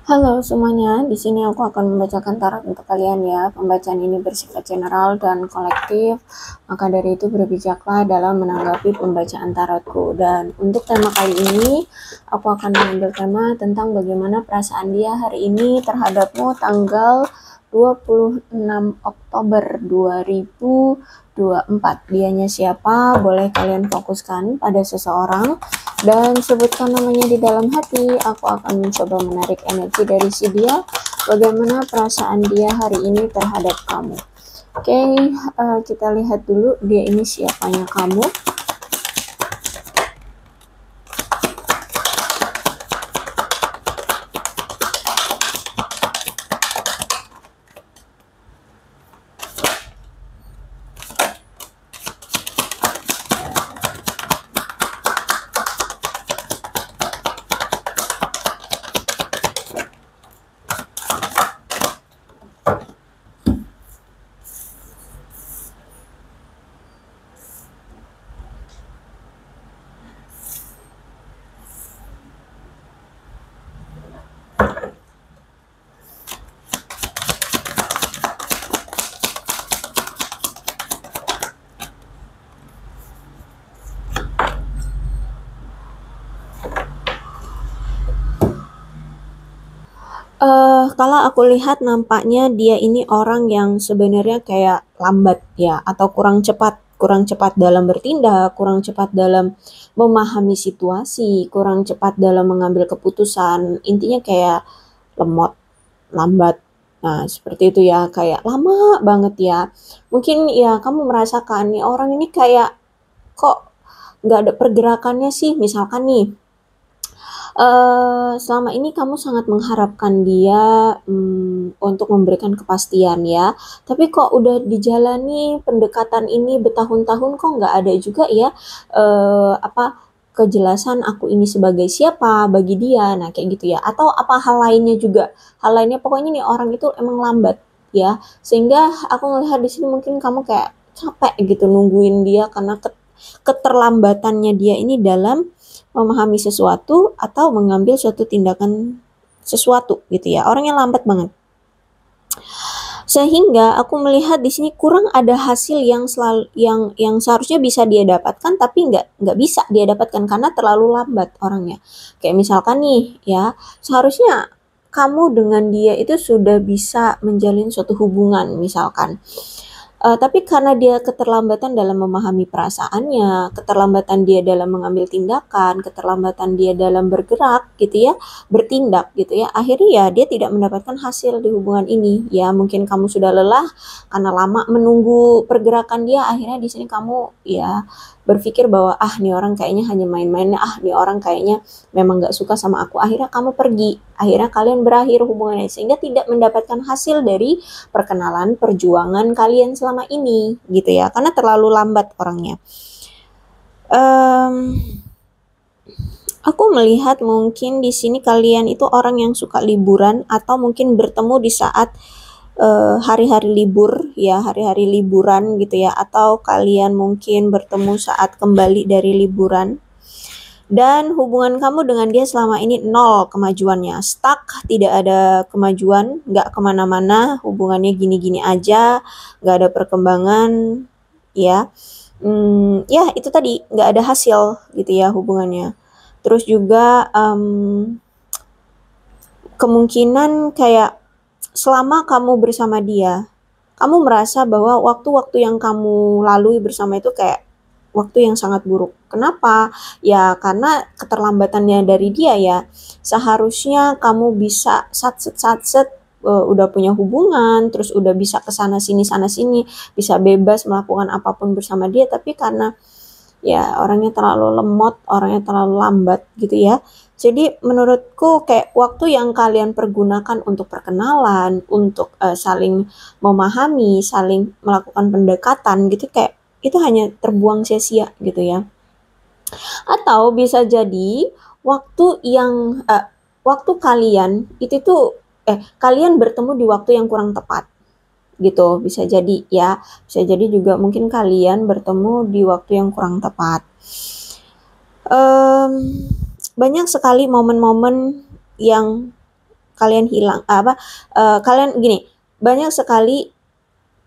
Halo semuanya, di sini aku akan membacakan tarot untuk kalian ya. Pembacaan ini bersifat general dan kolektif, maka dari itu berbijaklah dalam menanggapi pembacaan tarotku. Dan untuk tema kali ini, aku akan mengambil tema tentang bagaimana perasaan dia hari ini terhadapmu tanggal 26 Oktober 2024. Dianya siapa? Boleh kalian fokuskan pada seseorang dan sebutkan namanya di dalam hati. Aku akan mencoba menarik energi dari si dia. Bagaimana perasaan dia hari ini terhadap kamu? Oke, kita lihat dulu dia ini siapanya kamu. Kalau aku lihat nampaknya dia ini orang yang sebenarnya kayak lambat ya, atau kurang cepat dalam bertindak, kurang cepat dalam memahami situasi, kurang cepat dalam mengambil keputusan. Intinya kayak lemot, lambat. Nah, seperti itu ya, kayak lama banget ya. Mungkin ya kamu merasakan nih orang ini kayak kok nggak ada pergerakannya sih, misalkan nih selama ini kamu sangat mengharapkan dia, untuk memberikan kepastian ya, tapi kok udah dijalani pendekatan ini bertahun-tahun kok nggak ada juga ya, kejelasan aku ini sebagai siapa bagi dia, nah kayak gitu ya. Atau apa hal lainnya juga, hal lainnya pokoknya nih orang itu emang lambat ya, sehingga aku ngelihat di sini mungkin kamu kayak capek gitu nungguin dia karena keterlambatannya dia ini dalam memahami sesuatu atau mengambil suatu tindakan sesuatu gitu ya. Orangnya lambat banget. Sehingga aku melihat di sini kurang ada hasil yang selalu yang seharusnya bisa dia dapatkan tapi nggak bisa dia dapatkan karena terlalu lambat orangnya. Kayak misalkan nih ya, seharusnya kamu dengan dia itu sudah bisa menjalin suatu hubungan misalkan. Tapi karena dia keterlambatan dalam memahami perasaannya, keterlambatan dia dalam mengambil tindakan, keterlambatan dia dalam bergerak gitu ya, bertindak gitu ya, akhirnya ya dia tidak mendapatkan hasil di hubungan ini. Ya mungkin kamu sudah lelah karena lama menunggu pergerakan dia, akhirnya di sini kamu ya berpikir bahwa ah nih orang kayaknya hanya main-main, ah nih orang kayaknya memang nggak suka sama aku. Akhirnya kamu pergi, akhirnya kalian berakhir hubungannya sehingga tidak mendapatkan hasil dari perkenalan perjuangan kalian selama ini gitu ya, karena terlalu lambat orangnya. um, aku melihat mungkin di sini kalian itu orang yang suka liburan atau mungkin bertemu di saat hari-hari libur ya, hari-hari liburan gitu ya, atau kalian mungkin bertemu saat kembali dari liburan. Dan hubungan kamu dengan dia selama ini nol kemajuannya, stuck, tidak ada kemajuan, nggak kemana-mana, hubungannya gini-gini aja, nggak ada perkembangan, ya. Ya itu tadi, nggak ada hasil gitu ya hubungannya. Terus juga kemungkinan kayak selama kamu bersama dia, kamu merasa bahwa waktu-waktu yang kamu lalui bersama itu kayak waktu yang sangat buruk. Kenapa? Ya karena keterlambatannya dari dia ya. Seharusnya kamu bisa satset udah punya hubungan, terus udah bisa ke sana sini, bisa bebas melakukan apapun bersama dia, tapi karena ya orangnya terlalu lemot, orangnya terlalu lambat gitu ya. Jadi menurutku kayak waktu yang kalian pergunakan untuk perkenalan, untuk saling memahami, saling melakukan pendekatan gitu, kayak itu hanya terbuang sia-sia gitu ya. Atau bisa jadi waktu yang waktu kalian itu tuh kalian bertemu di waktu yang kurang tepat gitu, bisa jadi ya, bisa jadi juga mungkin kalian bertemu di waktu yang kurang tepat. Banyak sekali momen-momen yang kalian hilang kalian gini, banyak sekali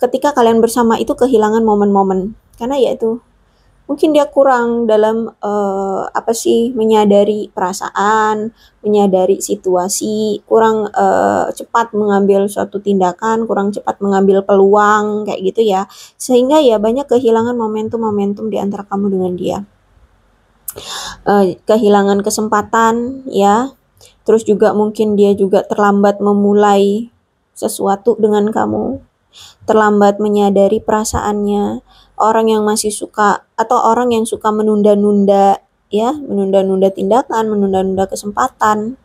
ketika kalian bersama itu kehilangan momen-momen, karena ya itu mungkin dia kurang dalam menyadari perasaan, menyadari situasi, kurang cepat mengambil suatu tindakan, kurang cepat mengambil peluang kayak gitu ya. Sehingga ya banyak kehilangan momentum-momentum di antara kamu dengan dia. Kehilangan kesempatan ya. Terus juga mungkin dia juga terlambat memulai sesuatu dengan kamu, terlambat menyadari perasaannya. Orang yang masih suka atau orang yang suka menunda-nunda ya, menunda-nunda tindakan, menunda-nunda kesempatan.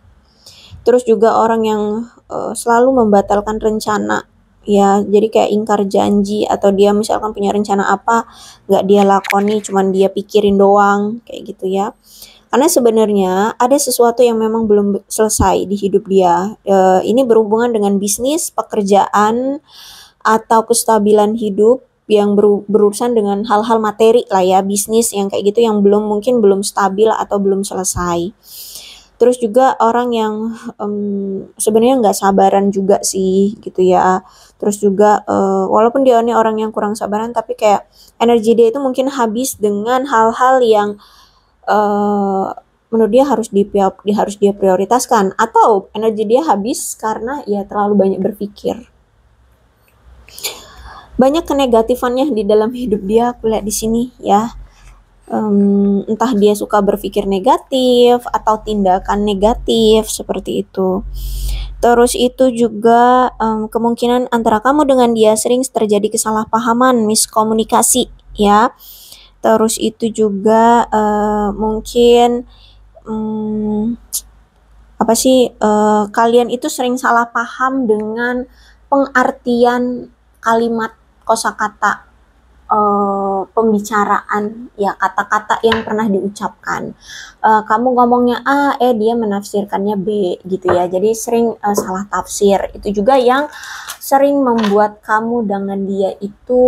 Terus juga orang yang selalu membatalkan rencana ya, jadi kayak ingkar janji, atau dia misalkan punya rencana apa nggak dia lakoni, cuman dia pikirin doang kayak gitu ya. Karena sebenarnya ada sesuatu yang memang belum selesai di hidup dia. Ini berhubungan dengan bisnis, pekerjaan, atau kestabilan hidup yang berurusan dengan hal-hal materi lah ya, bisnis yang kayak gitu yang mungkin belum stabil atau belum selesai. Terus juga orang yang sebenarnya nggak sabaran juga sih gitu ya. Terus juga walaupun dia ini orang yang kurang sabaran, tapi kayak energi dia itu mungkin habis dengan hal-hal yang menurut dia harus dia prioritaskan, atau energi dia habis karena ya terlalu banyak berpikir. Banyak kenegatifan di dalam hidup dia, aku lihat di sini ya. Entah dia suka berpikir negatif atau tindakan negatif seperti itu. Terus itu juga kemungkinan antara kamu dengan dia sering terjadi kesalahpahaman, miskomunikasi ya. Terus itu juga mungkin kalian itu sering salah paham dengan pengartian kalimat, kosakata, pembicaraan ya, kata-kata yang pernah diucapkan. Kamu ngomongnya A, dia menafsirkannya B gitu ya. Jadi sering salah tafsir. Itu juga yang sering membuat kamu dengan dia itu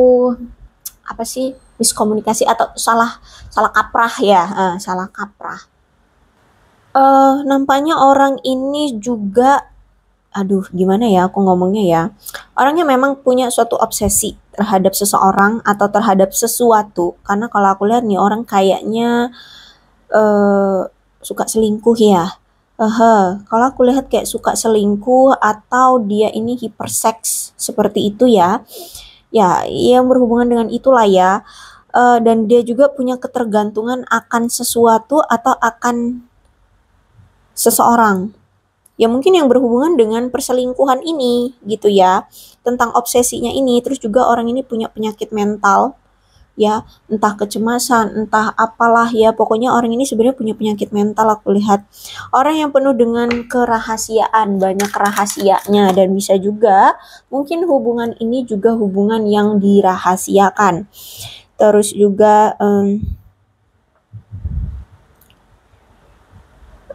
miskomunikasi atau salah kaprah ya, salah kaprah. Nampaknya orang ini juga, gimana ya aku ngomongnya ya, orangnya memang punya suatu obsesi terhadap seseorang atau terhadap sesuatu. Karena kalau aku lihat nih orang kayaknya suka selingkuh ya. Kalau aku lihat kayak suka selingkuh atau dia ini hiperseks seperti itu ya. Ya, yang berhubungan dengan itulah ya. Dan dia juga punya ketergantungan akan sesuatu atau akan seseorang. Ya mungkin yang berhubungan dengan perselingkuhan ini gitu ya. Tentang obsesinya ini. Terus juga orang ini punya penyakit mental ya, entah kecemasan, entah apalah ya. Pokoknya orang ini sebenarnya punya penyakit mental, aku lihat. Orang yang penuh dengan kerahasiaan, banyak rahasianya, dan bisa juga mungkin hubungan ini juga hubungan yang dirahasiakan. Terus juga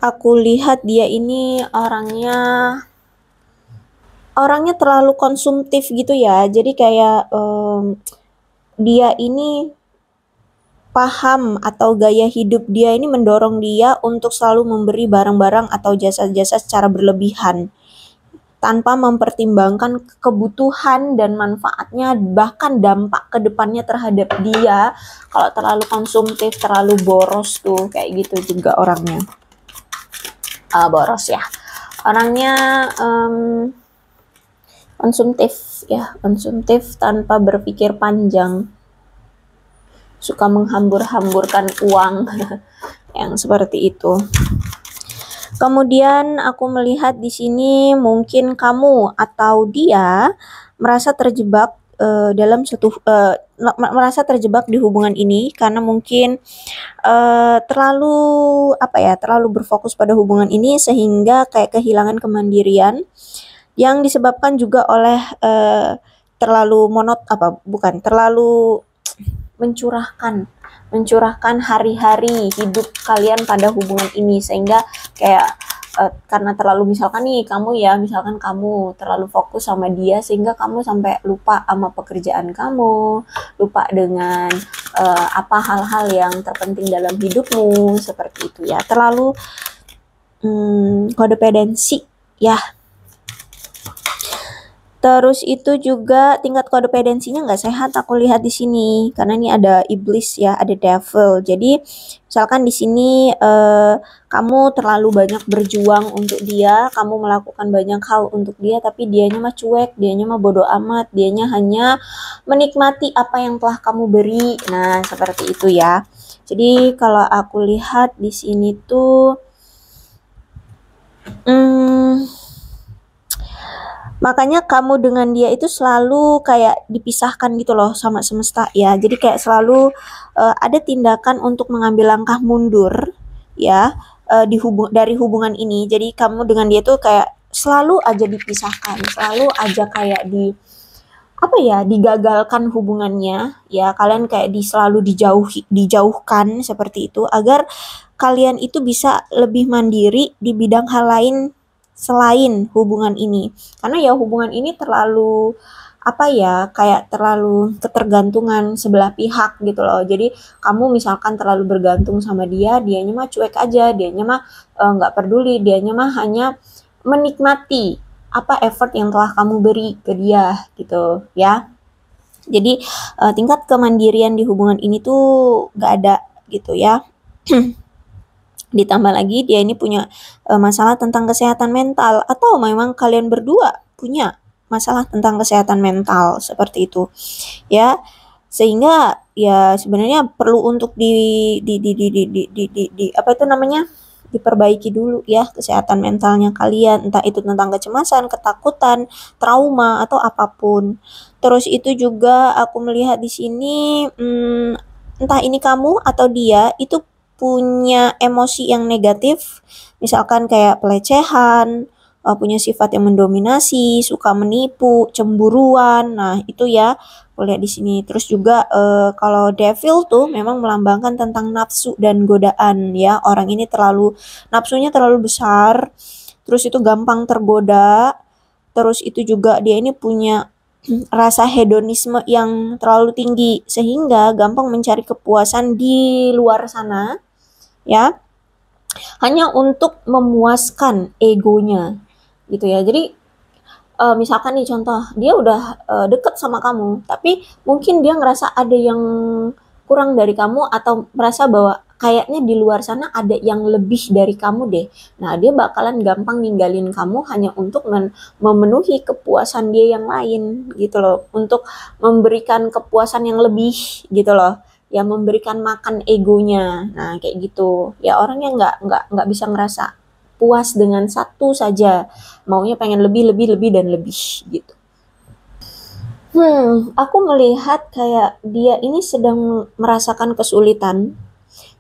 aku lihat dia ini orangnya terlalu konsumtif gitu ya. Jadi kayak dia ini paham atau gaya hidup dia ini mendorong dia untuk selalu memberi barang-barang atau jasa-jasa secara berlebihan, tanpa mempertimbangkan kebutuhan dan manfaatnya, bahkan dampak kedepannya terhadap dia. Kalau terlalu konsumtif, terlalu boros tuh, kayak gitu juga orangnya. Boros ya. Orangnya konsumtif tanpa berpikir panjang. Suka menghambur-hamburkan uang yang seperti itu. Kemudian aku melihat di sini mungkin kamu atau dia merasa terjebak merasa terjebak di hubungan ini karena mungkin terlalu berfokus pada hubungan ini sehingga kayak kehilangan kemandirian, yang disebabkan juga oleh terlalu mencurahkan hari-hari hidup kalian pada hubungan ini, sehingga kayak karena terlalu kamu terlalu fokus sama dia sehingga kamu sampai lupa sama pekerjaan kamu, lupa dengan hal-hal yang terpenting dalam hidupmu seperti itu ya. Terlalu kodependensi ya. Terus itu juga tingkat kodependensinya nggak sehat aku lihat di sini karena ini ada iblis ya, ada devil. Jadi misalkan di sini kamu terlalu banyak berjuang untuk dia, kamu melakukan banyak hal untuk dia, tapi dianya mah cuek, dianya mah bodoh amat, dianya hanya menikmati apa yang telah kamu beri. Nah, seperti itu ya. Jadi kalau aku lihat di sini tuh makanya kamu dengan dia itu selalu kayak dipisahkan gitu loh sama semesta ya. Jadi kayak selalu ada tindakan untuk mengambil langkah mundur ya dari hubungan ini. Jadi kamu dengan dia tuh kayak selalu aja dipisahkan, selalu aja kayak digagalkan hubungannya ya. Kalian kayak selalu dijauhkan seperti itu agar kalian itu bisa lebih mandiri di bidang hal lain selain hubungan ini. Karena ya hubungan ini terlalu kayak terlalu ketergantungan sebelah pihak gitu loh. Jadi kamu misalkan terlalu bergantung sama dia, dianya mah cuek aja, dianya mah nggak peduli, dianya mah hanya menikmati apa effort yang telah kamu beri ke dia gitu ya. Jadi tingkat kemandirian di hubungan ini tuh nggak ada gitu ya. Ditambah lagi dia ini punya masalah tentang kesehatan mental, atau memang kalian berdua punya masalah tentang kesehatan mental seperti itu ya, sehingga ya sebenarnya perlu untuk diperbaiki dulu ya kesehatan mentalnya kalian, entah itu tentang kecemasan, ketakutan, trauma atau apapun. Terus itu juga aku melihat di sini entah ini kamu atau dia itu punya emosi yang negatif, misalkan kayak pelecehan, punya sifat yang mendominasi, suka menipu, cemburuan. Nah, itu ya, aku lihat di sini. Terus juga kalau devil tuh memang melambangkan tentang nafsu dan godaan ya. Orang ini nafsunya terlalu besar, terus itu gampang tergoda. Terus itu juga dia ini punya rasa hedonisme yang terlalu tinggi sehingga gampang mencari kepuasan di luar sana ya, hanya untuk memuaskan egonya gitu ya. Jadi misalkan nih contoh, dia udah deket sama kamu, tapi mungkin dia ngerasa ada yang kurang dari kamu atau merasa bahwa kayaknya di luar sana ada yang lebih dari kamu deh. Nah, dia bakalan gampang ninggalin kamu hanya untuk memenuhi kepuasan dia yang lain gitu loh, untuk memberikan kepuasan yang lebih gitu loh. Ya memberikan makan egonya. Nah, kayak gitu. Ya orangnya nggak bisa ngerasa puas dengan satu saja, maunya pengen lebih lebih lebih dan lebih gitu. Aku melihat kayak dia ini sedang merasakan kesulitan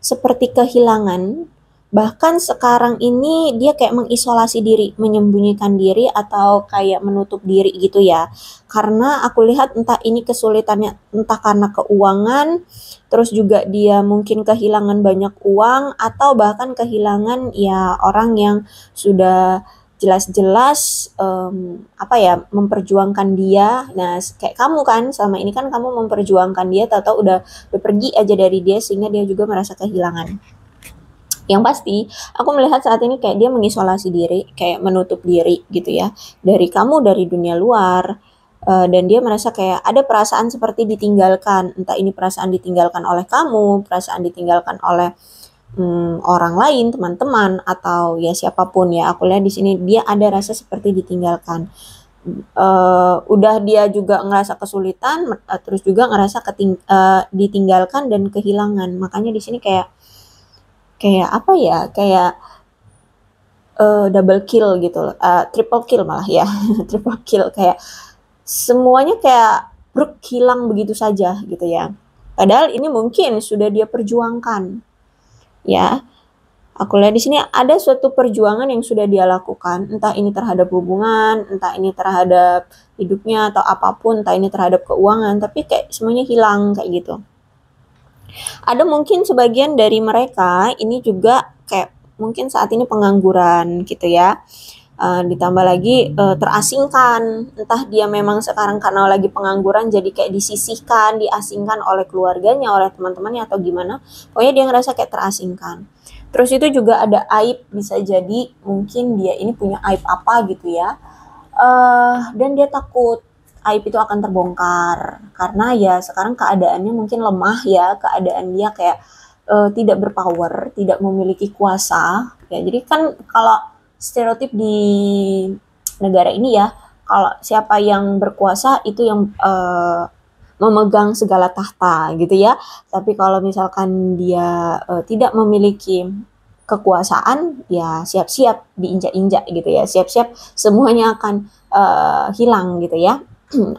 seperti kehilangan. Bahkan sekarang ini dia kayak mengisolasi diri, menyembunyikan diri atau kayak menutup diri gitu ya. Karena aku lihat entah ini kesulitannya entah karena keuangan, terus juga dia mungkin kehilangan banyak uang atau bahkan kehilangan ya orang yang sudah jelas-jelas memperjuangkan dia. Nah, kayak kamu kan selama ini kan kamu memperjuangkan dia, tahu-tahu udah pergi aja dari dia sehingga dia juga merasa kehilangan. Yang pasti, aku melihat saat ini kayak dia mengisolasi diri, kayak menutup diri gitu ya, dari kamu, dari dunia luar, dan dia merasa kayak ada perasaan seperti ditinggalkan, entah ini perasaan ditinggalkan oleh kamu, perasaan ditinggalkan oleh orang lain, teman-teman, atau ya siapapun ya. Aku lihat di sini dia ada rasa seperti ditinggalkan. Udah dia juga ngerasa kesulitan, terus juga ngerasa ditinggalkan dan kehilangan. Makanya di sini kayak double kill gitu loh, triple kill malah ya, triple kill, kayak semuanya kayak hilang begitu saja gitu ya. Padahal ini mungkin sudah dia perjuangkan ya. Aku lihat di sini ada suatu perjuangan yang sudah dia lakukan, entah ini terhadap hubungan, entah ini terhadap hidupnya atau apapun, entah ini terhadap keuangan, tapi kayak semuanya hilang kayak gitu. Ada mungkin sebagian dari mereka ini juga kayak mungkin saat ini pengangguran gitu ya. Ditambah lagi terasingkan, entah dia memang sekarang karena lagi pengangguran jadi kayak disisihkan, diasingkan oleh keluarganya, oleh teman-temannya atau gimana. Pokoknya dia ngerasa kayak terasingkan. Terus itu juga ada aib, bisa jadi mungkin dia ini punya aib apa gitu ya. Dan dia takut aib itu akan terbongkar karena ya sekarang keadaannya mungkin lemah ya, keadaan dia kayak tidak berpower, tidak memiliki kuasa ya. Jadi kan kalau stereotip di negara ini ya, kalau siapa yang berkuasa itu yang memegang segala tahta gitu ya. Tapi kalau misalkan dia tidak memiliki kekuasaan, ya siap-siap diinjak-injak gitu ya, siap-siap semuanya akan hilang gitu ya.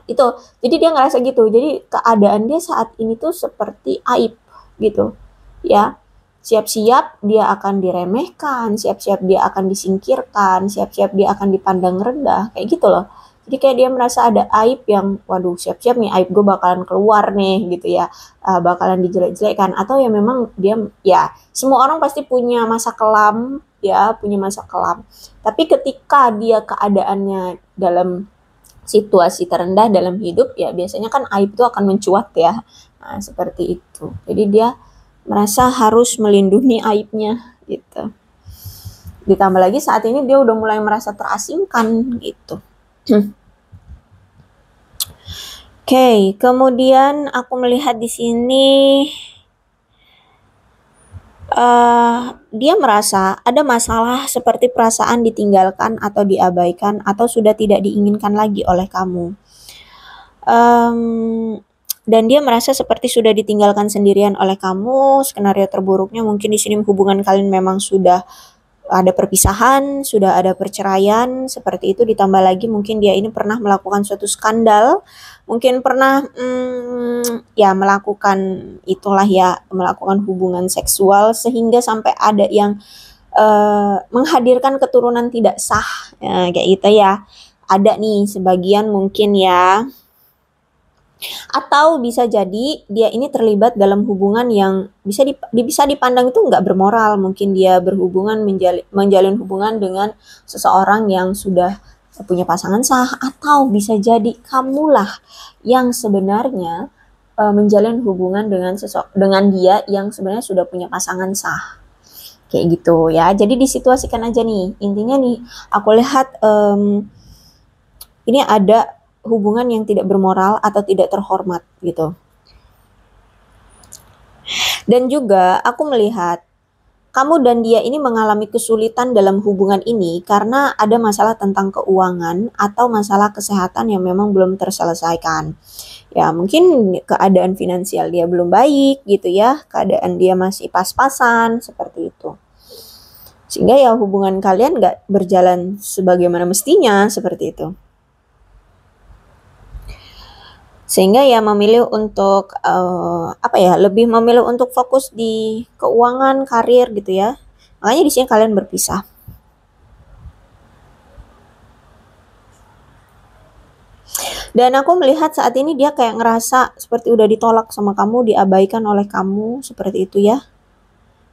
Itu, jadi dia ngerasa gitu. Jadi keadaan dia saat ini tuh seperti aib gitu ya. Siap-siap dia akan diremehkan, siap-siap dia akan disingkirkan, siap-siap dia akan dipandang rendah, kayak gitu loh. Jadi kayak dia merasa ada aib yang, waduh siap-siap nih aib gue bakalan keluar nih gitu ya, bakalan dijelek-jelekkan. Atau ya memang dia, ya semua orang pasti punya masa kelam ya, punya masa kelam. Tapi ketika dia keadaannya dalam situasi terendah dalam hidup, ya biasanya kan aib itu akan mencuat ya. Nah, seperti itu. Jadi dia merasa harus melindungi aibnya gitu. Ditambah lagi saat ini dia udah mulai merasa terasingkan gitu. Oke, kemudian aku melihat di sini dia merasa ada masalah seperti perasaan ditinggalkan atau diabaikan atau sudah tidak diinginkan lagi oleh kamu. Dan dia merasa seperti sudah ditinggalkan sendirian oleh kamu. Skenario terburuknya mungkin di sini hubungan kalian memang sudah ada perpisahan, sudah ada perceraian, seperti itu. Ditambah lagi mungkin dia ini pernah melakukan suatu skandal, mungkin pernah ya melakukan itulah ya, melakukan hubungan seksual sehingga sampai ada yang menghadirkan keturunan tidak sah ya, kayak gitu ya. Ada nih sebagian mungkin ya. Atau bisa jadi dia ini terlibat dalam hubungan yang bisa dipandang itu nggak bermoral. Mungkin dia berhubungan menjalin hubungan dengan seseorang yang sudah punya pasangan sah, atau bisa jadi kamulah yang sebenarnya menjalin hubungan dengan dia yang sebenarnya sudah punya pasangan sah. Kayak gitu ya. Jadi disituasikan aja nih. Intinya nih, aku lihat ini ada hubungan yang tidak bermoral atau tidak terhormat gitu. Dan juga aku melihat kamu dan dia ini mengalami kesulitan dalam hubungan ini karena ada masalah tentang keuangan atau masalah kesehatan yang memang belum terselesaikan. Ya mungkin keadaan finansial dia belum baik gitu ya, keadaan dia masih pas-pasan seperti itu. Sehingga ya hubungan kalian gak berjalan sebagaimana mestinya seperti itu. Sehingga ya memilih untuk lebih memilih untuk fokus di keuangan, karir gitu ya. Makanya di sini kalian berpisah. Dan aku melihat saat ini dia kayak ngerasa seperti udah ditolak sama kamu, diabaikan oleh kamu, seperti itu ya.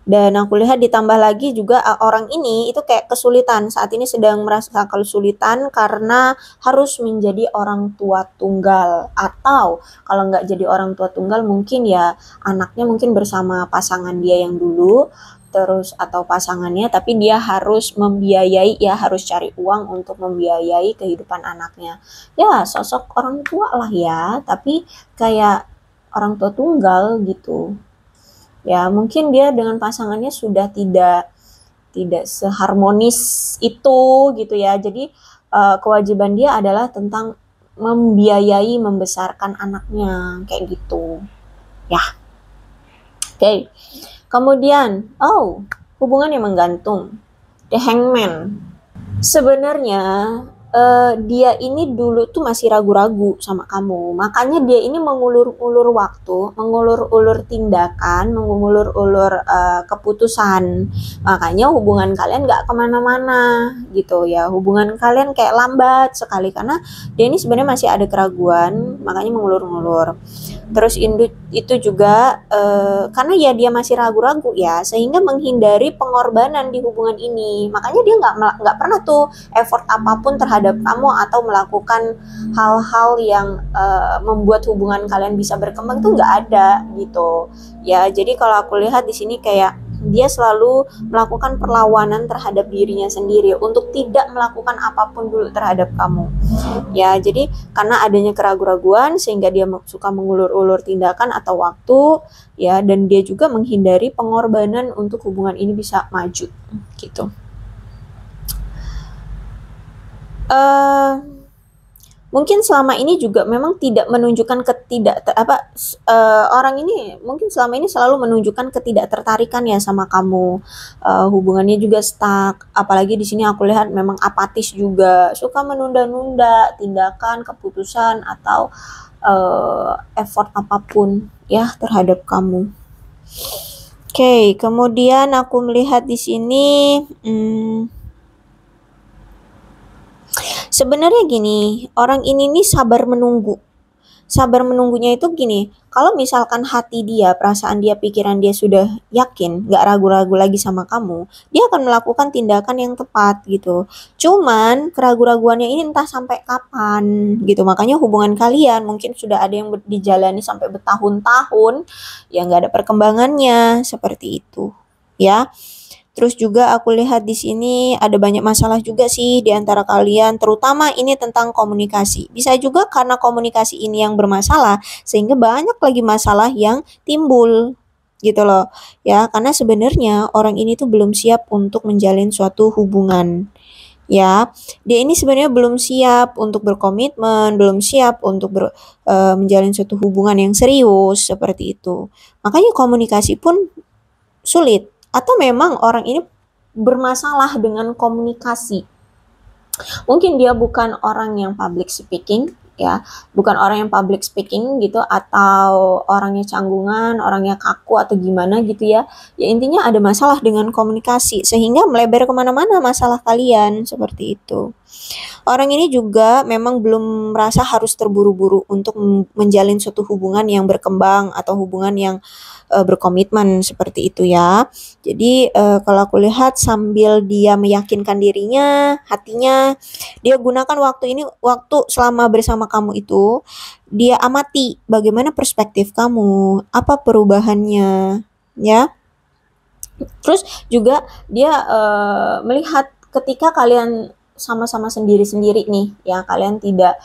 Dan aku lihat ditambah lagi juga orang ini itu kayak kesulitan, saat ini sedang merasa kesulitan karena harus menjadi orang tua tunggal. Atau kalau nggak jadi orang tua tunggal mungkin ya anaknya mungkin bersama pasangan dia yang dulu, terus atau pasangannya, tapi dia harus membiayai ya, harus cari uang untuk membiayai kehidupan anaknya. Ya sosok orang tua lah ya, tapi kayak orang tua tunggal gitu. Ya mungkin dia dengan pasangannya sudah tidak seharmonis itu gitu ya. Jadi kewajiban dia adalah tentang membiayai membesarkan anaknya kayak gitu ya. Oke. Kemudian hubungan yang menggantung, The Hangman. Sebenarnya dia ini dulu tuh masih ragu-ragu sama kamu, makanya dia ini mengulur-ulur waktu, mengulur-ulur tindakan, mengulur-ulur keputusan. Makanya hubungan kalian gak kemana-mana gitu ya, hubungan kalian kayak lambat sekali karena dia ini sebenarnya masih ada keraguan, makanya mengulur-ulur. Terus itu juga karena ya dia masih ragu-ragu ya, sehingga menghindari pengorbanan di hubungan ini. Makanya dia nggak pernah tuh effort apapun terhadap kamu atau melakukan hal-hal yang membuat hubungan kalian bisa berkembang, itu nggak ada gitu ya. Jadi kalau aku lihat di sini kayak dia selalu melakukan perlawanan terhadap dirinya sendiri untuk tidak melakukan apapun dulu terhadap kamu. Ya, jadi karena adanya keraguan-raguan sehingga dia suka mengulur-ulur tindakan atau waktu, ya, dan dia juga menghindari pengorbanan untuk hubungan ini bisa maju, gitu. Mungkin selama ini juga memang tidak menunjukkan orang ini mungkin selama ini selalu menunjukkan ketidaktertarikan ya sama kamu. Hubungannya juga stuck, apalagi di sini aku lihat memang apatis juga, suka menunda-nunda tindakan, keputusan atau effort apapun ya terhadap kamu. Oke, kemudian aku melihat di sini sebenarnya gini, orang ini nih sabar menunggu. Sabar menunggunya itu gini, kalau misalkan hati dia, perasaan dia, pikiran dia sudah yakin, gak ragu-ragu lagi sama kamu, dia akan melakukan tindakan yang tepat gitu. Cuman keraguan-raguannya ini entah sampai kapan gitu. Makanya hubungan kalian mungkin sudah ada yang dijalani sampai bertahun-tahun, ya gak ada perkembangannya seperti itu, ya. Terus juga aku lihat di sini ada banyak masalah juga sih di antara kalian, terutama ini tentang komunikasi. Bisa juga karena komunikasi ini yang bermasalah, sehingga banyak lagi masalah yang timbul gitu loh. Ya, karena sebenarnya orang ini tuh belum siap untuk menjalin suatu hubungan. Ya, dia ini sebenarnya belum siap untuk berkomitmen, belum siap untuk menjalin suatu hubungan yang serius seperti itu. Makanya komunikasi pun sulit. Atau memang orang ini bermasalah dengan komunikasi. Mungkin dia bukan orang yang public speaking, ya, bukan orang yang public speaking gitu, atau orangnya canggungan, orangnya kaku atau gimana gitu ya. Ya intinya ada masalah dengan komunikasi sehingga melebar kemana-mana masalah kalian seperti itu. Orang ini juga memang belum merasa harus terburu-buru untuk menjalin suatu hubungan yang berkembang atau hubungan yang berkomitmen seperti itu ya. Jadi kalau aku lihat sambil dia meyakinkan dirinya, hatinya, dia gunakan waktu selama bersama kamu itu, dia amati bagaimana perspektif kamu, apa perubahannya, ya. Terus juga dia melihat ketika kalian sama-sama sendiri-sendiri nih ya, kalian tidak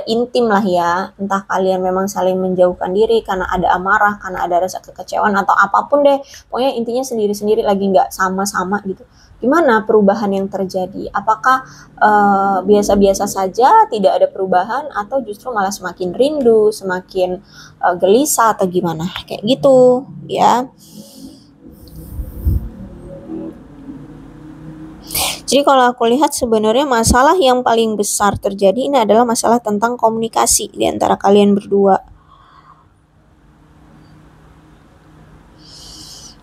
intim lah ya, entah kalian memang saling menjauhkan diri karena ada amarah, karena ada rasa kekecewaan atau apapun deh, pokoknya intinya sendiri-sendiri lagi nggak sama-sama gitu. Gimana perubahan yang terjadi? Apakah biasa-biasa saja, tidak ada perubahan, atau justru malah semakin rindu, semakin gelisah atau gimana? Kayak gitu ya. Jadi kalau aku lihat sebenarnya masalah yang paling besar terjadi ini adalah masalah tentang komunikasi di antara kalian berdua.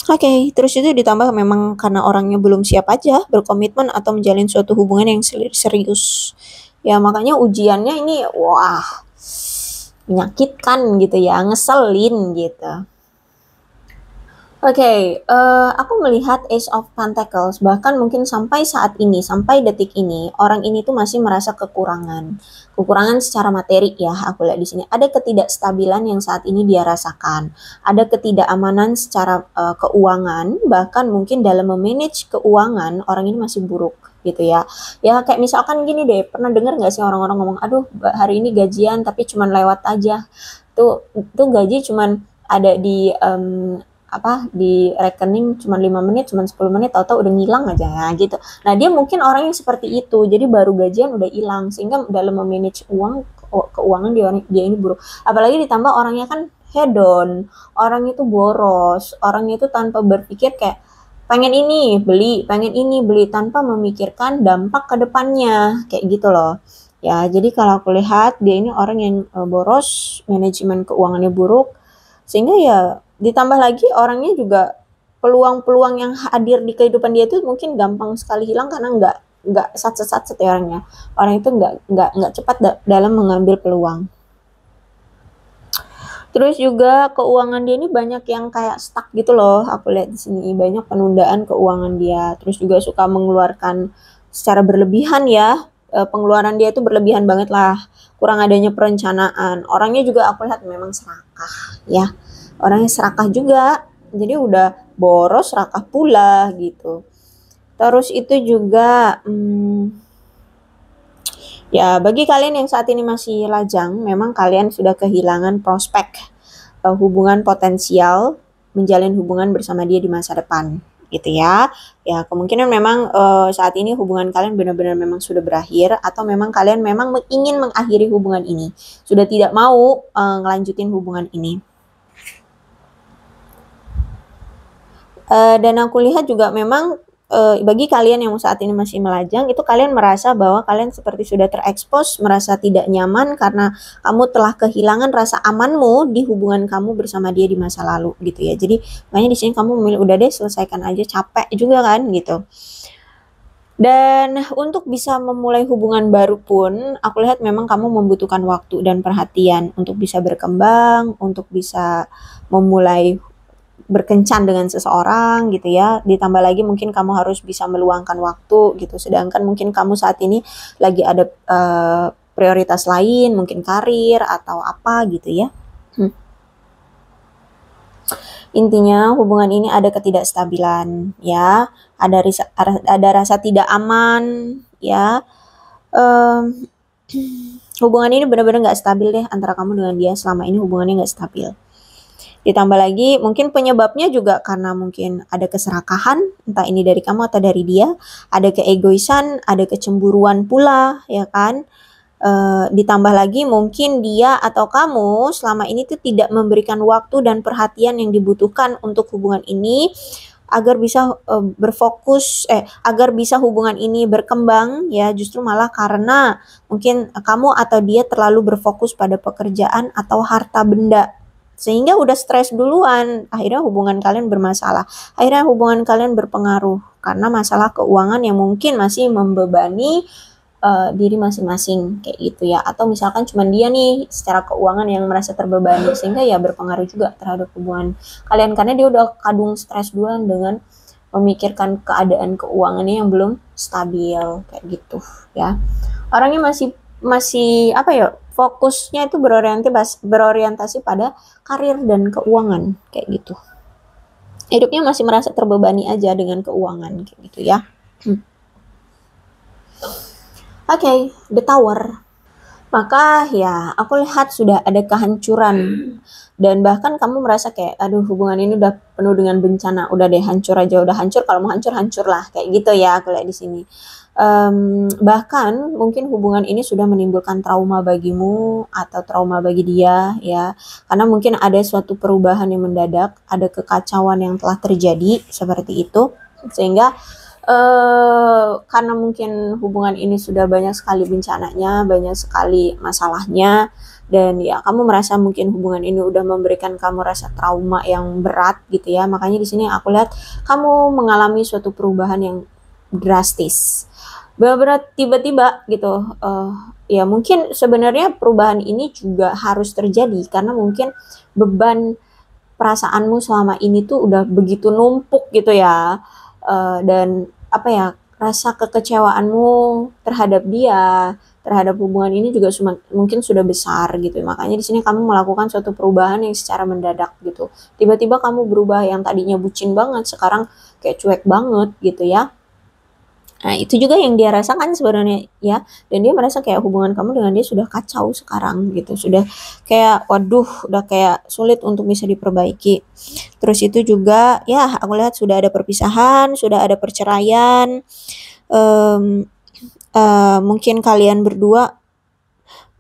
Oke, terus itu ditambah memang karena orangnya belum siap aja berkomitmen atau menjalin suatu hubungan yang serius. Ya makanya ujiannya ini wah menyakitkan gitu ya, ngeselin gitu. Oke, aku melihat Ace of Pentacles, bahkan mungkin sampai saat ini, sampai detik ini, orang ini tuh masih merasa kekurangan. Kekurangan secara materi ya, aku lihat di sini. Ada ketidakstabilan yang saat ini dia rasakan. Ada ketidakamanan secara keuangan, bahkan mungkin dalam memanage keuangan, orang ini masih buruk gitu ya. Ya kayak misalkan gini deh, pernah dengar nggak sih orang-orang ngomong, aduh hari ini gajian tapi cuman lewat aja. Tuh gaji cuman ada di di rekening cuma 5 menit, cuma 10 menit, tahu-tahu udah ngilang aja ya, gitu. Nah, dia mungkin orang yang seperti itu. Jadi baru gajian udah hilang sehingga dalam memanage keuangan dia ini buruk. Apalagi ditambah orangnya kan hedon, orangnya itu boros, orangnya itu tanpa berpikir kayak pengen ini beli tanpa memikirkan dampak ke depannya, kayak gitu loh. Ya, jadi kalau aku lihat dia ini orang yang boros, manajemen keuangannya buruk, sehingga ya ditambah lagi orangnya juga peluang-peluang yang hadir di kehidupan dia itu mungkin gampang sekali hilang karena nggak satset ya orangnya. Orang itu nggak cepat dalam mengambil peluang. Terus juga keuangan dia ini banyak yang kayak stuck gitu loh. Aku lihat di sini banyak penundaan keuangan dia. Terus juga suka mengeluarkan secara berlebihan ya. Pengeluaran dia itu berlebihan banget lah. Kurang adanya perencanaan. Orangnya juga aku lihat memang serakah ya. Orangnya serakah juga, jadi udah boros rakah pula gitu. Terus itu juga ya bagi kalian yang saat ini masih lajang, memang kalian sudah kehilangan prospek hubungan potensial menjalin hubungan bersama dia di masa depan gitu ya. Ya kemungkinan memang saat ini hubungan kalian benar-benar memang sudah berakhir, atau memang kalian memang ingin mengakhiri hubungan ini, sudah tidak mau ngelanjutin hubungan ini. Dan aku lihat juga memang bagi kalian yang saat ini masih melajang, itu kalian merasa bahwa kalian seperti sudah terekspos, merasa tidak nyaman karena kamu telah kehilangan rasa amanmu di hubungan kamu bersama dia di masa lalu gitu ya. Jadi makanya di sini kamu memilih udah deh selesaikan aja, capek juga kan gitu. Dan untuk bisa memulai hubungan baru pun, aku lihat memang kamu membutuhkan waktu dan perhatian untuk bisa berkembang, untuk bisa memulai berkencan dengan seseorang gitu ya. Ditambah lagi mungkin kamu harus bisa meluangkan waktu gitu. Sedangkan mungkin kamu saat ini lagi ada prioritas lain, mungkin karir atau apa gitu ya. Intinya hubungan ini ada ketidakstabilan ya, ada rasa tidak aman ya. Hubungan ini benar-benar nggak stabil deh antara kamu dengan dia, selama ini hubungannya nggak stabil. Ditambah lagi mungkin penyebabnya juga karena mungkin ada keserakahan, entah ini dari kamu atau dari dia, ada keegoisan, ada kecemburuan pula ya kan. Ditambah lagi mungkin dia atau kamu selama ini tuh tidak memberikan waktu dan perhatian yang dibutuhkan untuk hubungan ini agar bisa agar bisa hubungan ini berkembang ya, justru malah karena mungkin kamu atau dia terlalu berfokus pada pekerjaan atau harta benda, sehingga udah stres duluan, akhirnya hubungan kalian bermasalah, akhirnya hubungan kalian berpengaruh karena masalah keuangan yang mungkin masih membebani diri masing-masing kayak gitu ya. Atau misalkan cuma dia nih secara keuangan yang merasa terbebani, sehingga ya berpengaruh juga terhadap hubungan kalian karena dia udah kadung stres duluan dengan memikirkan keadaan keuangannya yang belum stabil kayak gitu ya. Orangnya masih apa ya, fokusnya itu berorientasi pada karir dan keuangan kayak gitu. Hidupnya masih merasa terbebani aja dengan keuangan kayak gitu ya. Oke, The Tower. Maka ya aku lihat sudah ada kehancuran, dan bahkan kamu merasa kayak aduh hubungan ini udah penuh dengan bencana, udah deh hancur aja, udah hancur, kalau mau hancur hancur lah kayak gitu ya aku lihat di sini. Bahkan mungkin hubungan ini sudah menimbulkan trauma bagimu atau trauma bagi dia ya, karena mungkin ada suatu perubahan yang mendadak, ada kekacauan yang telah terjadi seperti itu, sehingga karena mungkin hubungan ini sudah banyak sekali bencananya, banyak sekali masalahnya, dan ya kamu merasa mungkin hubungan ini udah memberikan kamu rasa trauma yang berat gitu ya. Makanya di sini aku lihat kamu mengalami suatu perubahan yang drastis, berat tiba-tiba gitu. Ya mungkin sebenarnya perubahan ini juga harus terjadi karena mungkin beban perasaanmu selama ini tuh udah begitu numpuk gitu ya. Dan apa ya, rasa kekecewaanmu terhadap dia, terhadap hubungan ini juga mungkin sudah besar gitu. Makanya di sini kamu melakukan suatu perubahan yang secara mendadak gitu. Tiba-tiba kamu berubah, yang tadinya bucin banget sekarang kayak cuek banget gitu ya. Nah, itu juga yang dia rasakan sebenarnya ya. Dan dia merasa kayak hubungan kamu dengan dia sudah kacau sekarang gitu. Sudah kayak waduh, udah kayak sulit untuk bisa diperbaiki. Terus itu juga ya aku lihat sudah ada perpisahan, sudah ada perceraian. Mungkin kalian berdua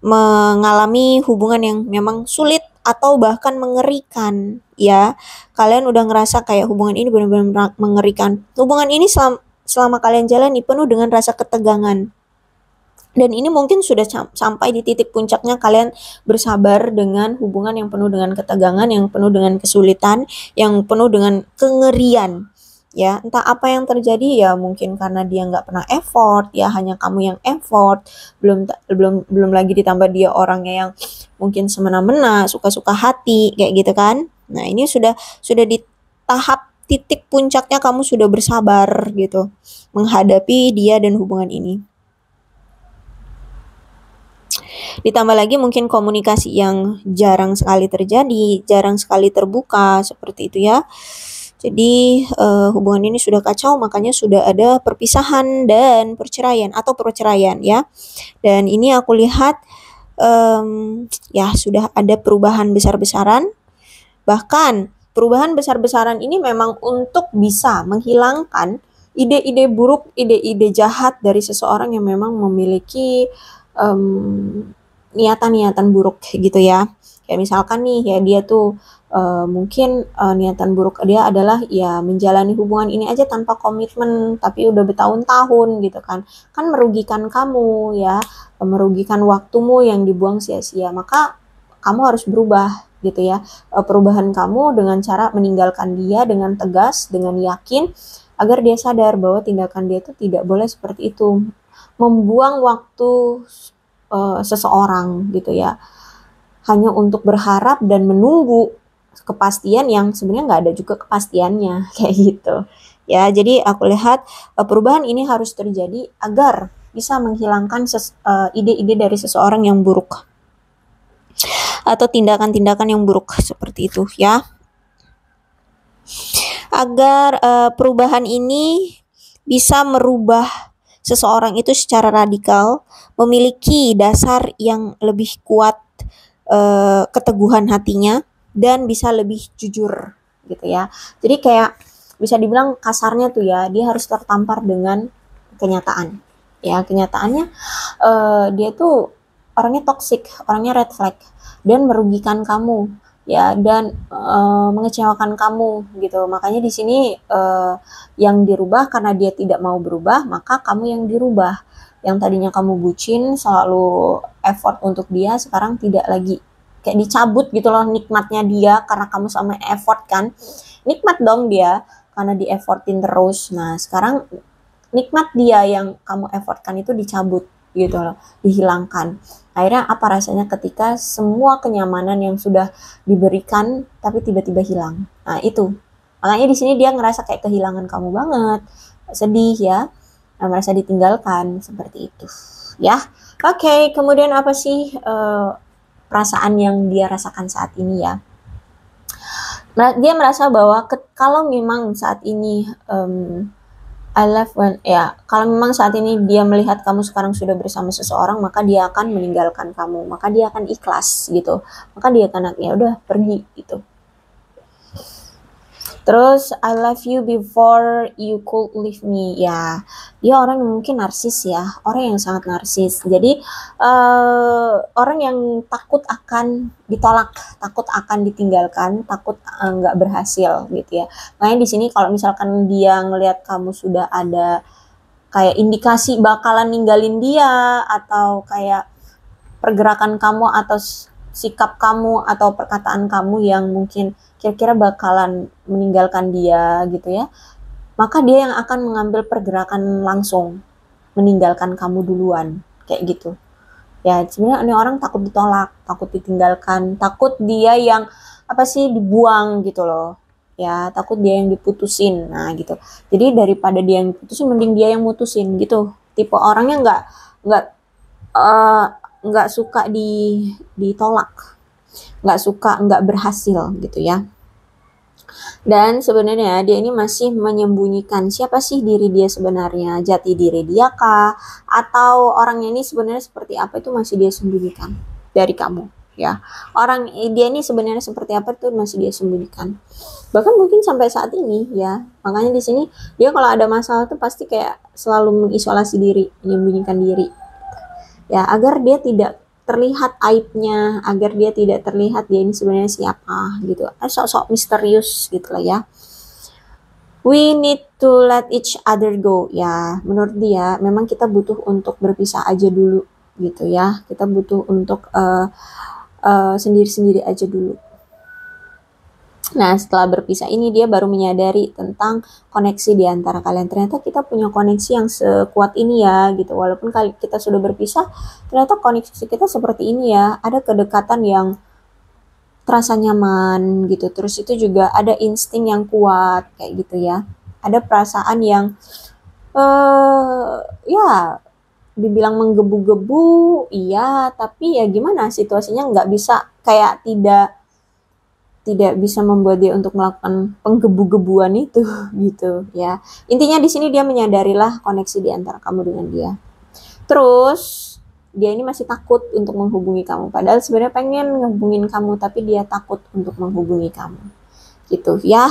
mengalami hubungan yang memang sulit atau bahkan mengerikan ya. Kalian udah ngerasa kayak hubungan ini benar-benar mengerikan. Hubungan ini selama kalian jalani penuh dengan rasa ketegangan. Dan ini mungkin sudah sampai di titik puncaknya kalian bersabar dengan hubungan yang penuh dengan ketegangan, yang penuh dengan kesulitan, yang penuh dengan kengerian. Ya, entah apa yang terjadi ya, mungkin karena dia nggak pernah effort, ya hanya kamu yang effort, belum lagi ditambah dia orangnya yang mungkin semena-mena, suka-suka hati kayak gitu kan. Nah, ini sudah di tahap titik puncaknya kamu sudah bersabar gitu menghadapi dia dan hubungan ini. Ditambah lagi mungkin komunikasi yang jarang sekali terjadi, jarang sekali terbuka seperti itu ya. Jadi hubungan ini sudah kacau, makanya sudah ada perpisahan dan perceraian atau perceraian ya. Dan ini aku lihat ya sudah ada perubahan besar-besaran. Bahkan perubahan besar-besaran ini memang untuk bisa menghilangkan ide-ide buruk, ide-ide jahat dari seseorang yang memang memiliki niatan-niatan buruk gitu ya. Kayak misalkan nih ya dia tuh mungkin niatan buruk dia adalah ya menjalani hubungan ini aja tanpa komitmen tapi udah bertahun-tahun gitu kan. Kan merugikan kamu ya, merugikan waktumu yang dibuang sia-sia. Maka kamu harus berubah gitu ya. Perubahan kamu dengan cara meninggalkan dia dengan tegas, dengan yakin agar dia sadar bahwa tindakan dia itu tidak boleh seperti itu. Membuang waktu seseorang gitu ya. Hanya untuk berharap dan menunggu kepastian yang sebenarnya nggak ada juga kepastiannya kayak gitu. Ya, jadi aku lihat perubahan ini harus terjadi agar bisa menghilangkan ide-ide dari seseorang yang buruk atau tindakan-tindakan yang buruk seperti itu ya. Agar perubahan ini bisa merubah seseorang itu secara radikal, memiliki dasar yang lebih kuat, keteguhan hatinya, dan bisa lebih jujur gitu ya. Jadi kayak bisa dibilang kasarnya tuh ya, dia harus tertampar dengan kenyataan. Ya, kenyataannya dia tuh orangnya toksik, orangnya red flag dan merugikan kamu ya dan mengecewakan kamu gitu. Makanya di sini yang dirubah karena dia tidak mau berubah, maka kamu yang dirubah. Yang tadinya kamu bucin, selalu effort untuk dia, sekarang tidak lagi. Kayak dicabut gitu loh nikmatnya dia karena kamu sama effort kan. Nikmat dong dia karena di effortin terus. Nah, sekarang nikmat dia yang kamu effortkan itu dicabut gitu loh, dihilangkan. Akhirnya apa rasanya ketika semua kenyamanan yang sudah diberikan tapi tiba-tiba hilang. Nah, itu. Makanya di sini dia ngerasa kayak kehilangan kamu banget. Sedih ya. Merasa ditinggalkan seperti itu. Ya. Oke, kemudian apa sih perasaan yang dia rasakan saat ini ya? Dia merasa bahwa kalau memang saat ini I love when ya kalau memang saat ini dia melihat kamu sekarang sudah bersama seseorang, maka dia akan meninggalkan kamu, maka dia akan ikhlas gitu, maka dia akan ya udah pergi gitu. Terus I love you before you could leave me. Ya, dia orang yang mungkin narsis ya, orang yang sangat narsis. Jadi orang yang takut akan ditolak, takut akan ditinggalkan, takut nggak berhasil gitu ya. Makanya di sini kalau misalkan dia ngelihat kamu sudah ada kayak indikasi bakalan ninggalin dia atau kayak pergerakan kamu atau sikap kamu atau perkataan kamu yang mungkin kira-kira bakalan meninggalkan dia gitu ya, maka dia yang akan mengambil pergerakan langsung meninggalkan kamu duluan kayak gitu ya. Sebenarnya ini orang takut ditolak, takut ditinggalkan, takut dia yang apa sih dibuang gitu loh ya, takut dia yang diputusin. Nah gitu, jadi daripada dia yang putusin mending dia yang mutusin gitu. Tipe orangnya nggak nggak suka ditolak, nggak suka nggak berhasil gitu ya. Dan sebenarnya dia ini masih menyembunyikan siapa sih diri dia sebenarnya, jati diri dia kah, atau orangnya ini sebenarnya seperti apa itu masih dia sembunyikan dari kamu ya. Orang dia ini sebenarnya seperti apa itu masih dia sembunyikan, bahkan mungkin sampai saat ini ya. Makanya di sini dia kalau ada masalah tuh pasti kayak selalu mengisolasi diri, menyembunyikan diri ya, agar dia tidak terlihat aibnya, agar dia tidak terlihat dia ini sebenarnya siapa gitu. Sok-sok misterius gitu lah ya. We need to let each other go ya. Menurut dia memang kita butuh untuk berpisah aja dulu gitu ya. Kita butuh untuk sendiri-sendiri aja dulu. Nah, setelah berpisah ini dia baru menyadari tentang koneksi di antara kalian. Ternyata kita punya koneksi yang sekuat ini ya gitu. Walaupun kita sudah berpisah, ternyata koneksi kita seperti ini ya. Ada kedekatan yang terasa nyaman gitu. Terus itu juga ada insting yang kuat kayak gitu ya. Ada perasaan yang ya dibilang menggebu-gebu, iya, tapi ya gimana situasinya nggak bisa kayak tidak tidak bisa membuat dia untuk melakukan penggebu-gebuan itu gitu ya. Intinya di sini dia menyadarilah koneksi di antara kamu dengan dia. Terus dia ini masih takut untuk menghubungi kamu, padahal sebenarnya pengen menghubungin kamu, tapi dia takut untuk menghubungi kamu gitu ya.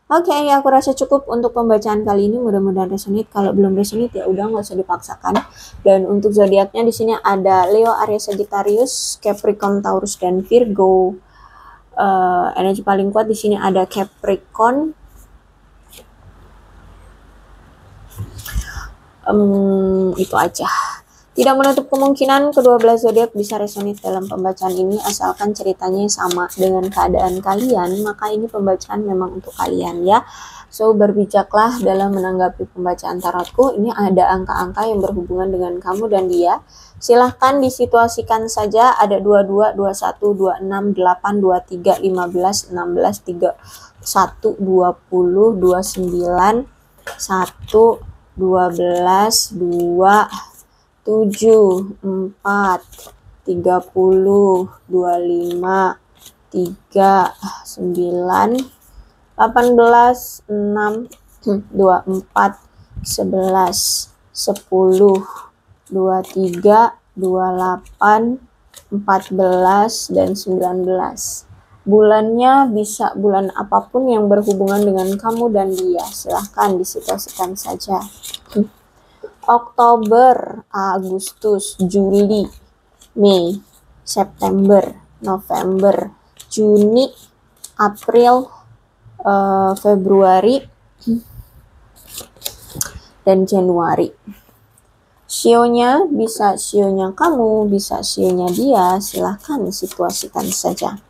Oke, aku rasa cukup untuk pembacaan kali ini, mudah-mudahan resonate. Kalau belum resonate ya udah, nggak usah dipaksakan. Dan untuk zodiaknya di sini ada Leo, Aries, Sagittarius, Capricorn, Taurus, dan Virgo. Energi paling kuat di sini ada Capricorn. Itu aja. Tidak menutup kemungkinan kedua belas zodiak bisa resonate dalam pembacaan ini, asalkan ceritanya sama dengan keadaan kalian, maka ini pembacaan memang untuk kalian ya. So, berbijaklah dalam menanggapi pembacaan tarotku. Ini ada angka-angka yang berhubungan dengan kamu dan dia. Silahkan disituasikan saja, ada 22, 21, 26, 8, 23, 15, 16, 31, 20, 29, 1, 12, 2, 7, 4, 30, 25, 3, 9, 18, 6, 24, 11, 10, 23, 28, 14, dan 19. Bulannya bisa bulan apapun yang berhubungan dengan kamu dan dia. Silahkan disituasikan saja. Oktober, Agustus, Juli, Mei, September, November, Juni, April, Februari, dan Januari. Sionya bisa sionya kamu, bisa sionya dia, silahkan situasikan saja.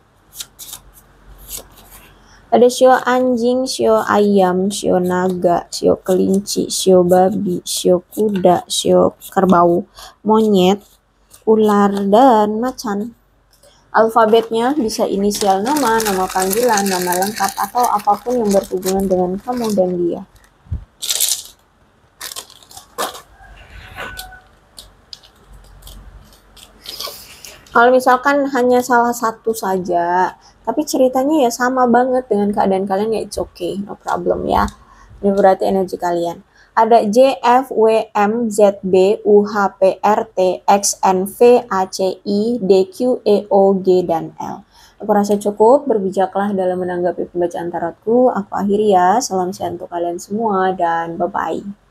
Ada sio anjing, sio ayam, sio naga, sio kelinci, sio babi, sio kuda, sio kerbau, monyet, ular, dan macan. Alfabetnya bisa inisial nama, nama panggilan, nama lengkap, atau apapun yang berhubungan dengan kamu dan dia. Kalau misalkan hanya salah satu saja, tapi ceritanya ya sama banget dengan keadaan kalian, ya it's okay, no problem ya. Ini berarti energi kalian. Ada J, F, W, M, Z, B, U, H, P, R, T, X, N, V, A, C, I, D, Q, E, O, G, dan L. Aku rasa cukup, berbijaklah dalam menanggapi pembacaan tarotku. Aku akhiri ya, salam sehat untuk kalian semua, dan bye-bye.